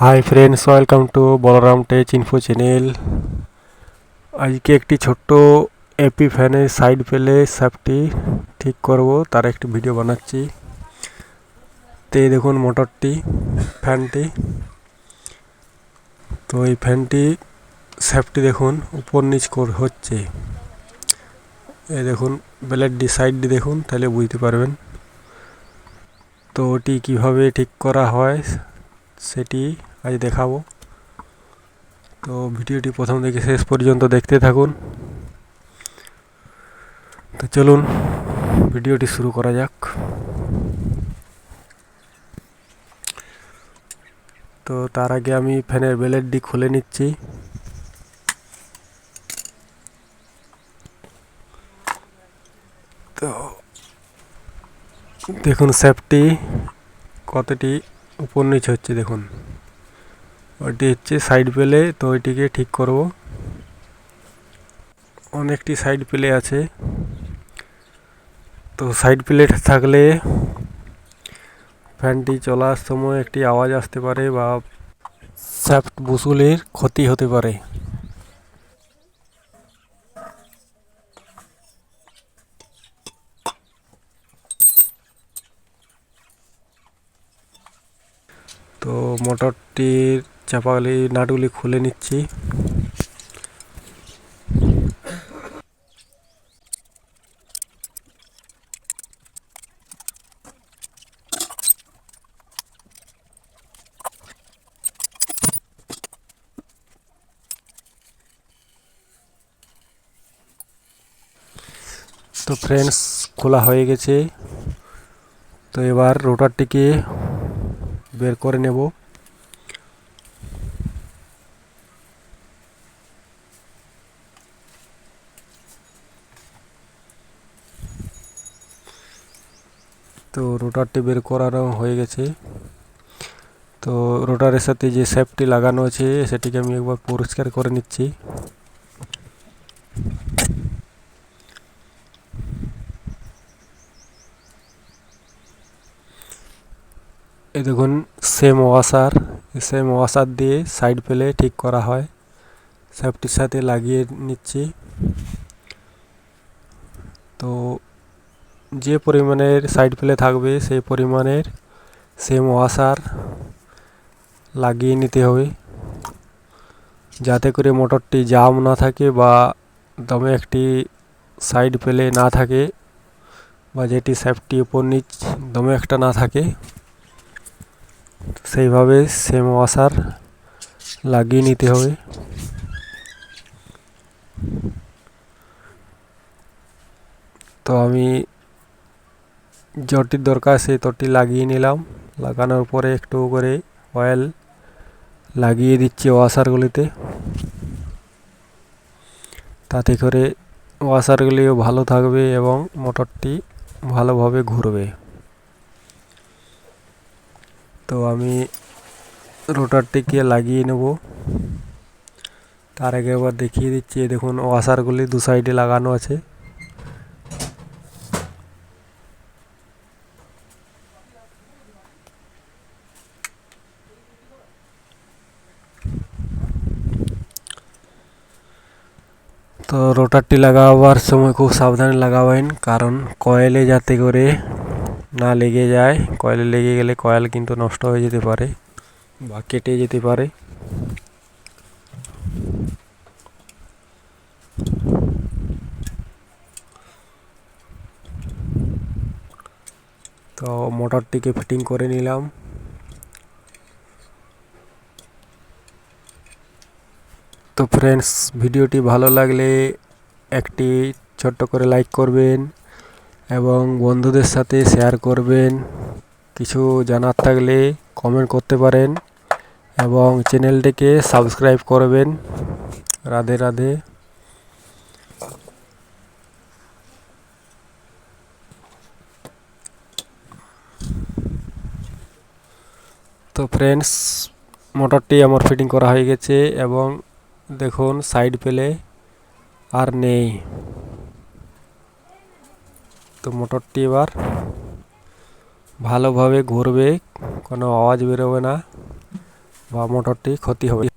High friends, welcome to Balaram tech info channel. আজকে একটি ছোট্ট এপি ফ্যানের সাইড পেলে শ্যাফটটি ঠিক করব, তার একটি ভিডিও বানাচ্ছি। তো এই দেখুন মোটরটি, ফ্যানটি। তো এই ফ্যানটি শ্যাফটটি দেখুন উপর নিচ হচ্ছে। এই দেখুন ব্লেডটি সাইডটি দেখুন, তাহলে বুঝতে পারবেন। তো ওটি কিভাবে ঠিক করা হয় সেটি আজ দেখাবো। তো ভিডিওটি প্রথম থেকে শেষ পর্যন্ত দেখতে থাকুন। তো চলুন ভিডিওটি শুরু করা যাক। তো তার আগে আমি ফ্যানের ব্লেডটি খুলে নিচ্ছি। তো দেখুন শ্যাফটটি কতটি উপর নিচ হচ্ছে, দেখুন ওইটি হচ্ছে সাইড পেলে। তো ওইটিকে ঠিক করব। অনেকটি সাইড প্লে আছে। তো সাইড প্লেট থাকলে ফ্যানটি চলার সময় একটি আওয়াজ আসতে পারে বা শ্যাফট বুসুলের ক্ষতি হতে পারে। তো মোটরটির চাপাগুলি নাটগুলি খুলে নিচ্ছি। তো ফ্রেন্ডস, খোলা হয়ে গেছে। তো এবার রোটারটিকে বের করে নেব। তো রোটারটি বের করানো হয়ে গেছে। তো রোটারের সাথে যে শ্যাফটটি লাগানো আছে সেটিকে আমি একবার পরিষ্কার করে নিচ্ছি। এই দেখুন সেম ওয়াশার দিয়ে সাইড পেলে ঠিক করা হয়। শ্যাফটটির সাথে লাগিয়ে নিচ্ছি। তো যে পরিমাণের সাইড পেলে থাকবে সেই পরিমাণের সেম ওয়াশার লাগিয়ে নিতে হবে, যাতে করে মোটরটি জাম না থাকে বা দমে একটি সাইড পেলে না থাকে, বা যেটি শ্যাফটটি উপর নিচ দমে একটা না থাকে। সেইভাবে সেম ওয়াশার লাগিয়ে নিতে হবে। তো আমি যতটি দরকার সেই ততটি লাগিয়ে নিলাম। লাগানোর পরে একটু করে অয়েল লাগিয়ে দিচ্ছি ওয়াশারগুলিতে, তাতে করে ওয়াশারগুলিও ভালো থাকবে এবং মোটরটি ভালোভাবে ঘুরবে। তো আমি রোটারটিকে লাগিয়ে নেব। তার আগে একবার দেখিয়ে দিচ্ছি। দেখুন ওয়াশারগুলি দু সাইডে লাগানো আছে। তো রোটারটি লাগাবার সময় খুব সাবধানে লাগাবেন, কারণ কয়েলে যাতে করে না লেগে যায়। কয়েলে লেগে গেলে কয়েল কিন্তু নষ্ট হয়ে যেতে পারে বা কেটে যেতে পারে। তো মোটরটিকে ফিটিং করে নিলাম। তো ফ্রেন্ডস, ভিডিওটি ভালো লাগলে একটি ছোট্ট করে লাইক করবেন এবং বন্ধুদের সাথে শেয়ার করবেন। কিছু জানার থাকলে কমেন্ট করতে পারেন এবং চ্যানেলটিকে সাবস্ক্রাইব করবেন। রাধে রাধে। তো ফ্রেন্ডস, মোটরটি আমার ফিটিং করা হয়ে গেছে এবং দেখুন সাইড পেলে আর নেই। তো মোটরটি এবার ভালোভাবে ঘুরবে, কোনো আওয়াজ বেরোবে না, বা মোটরটি ক্ষতি হবে।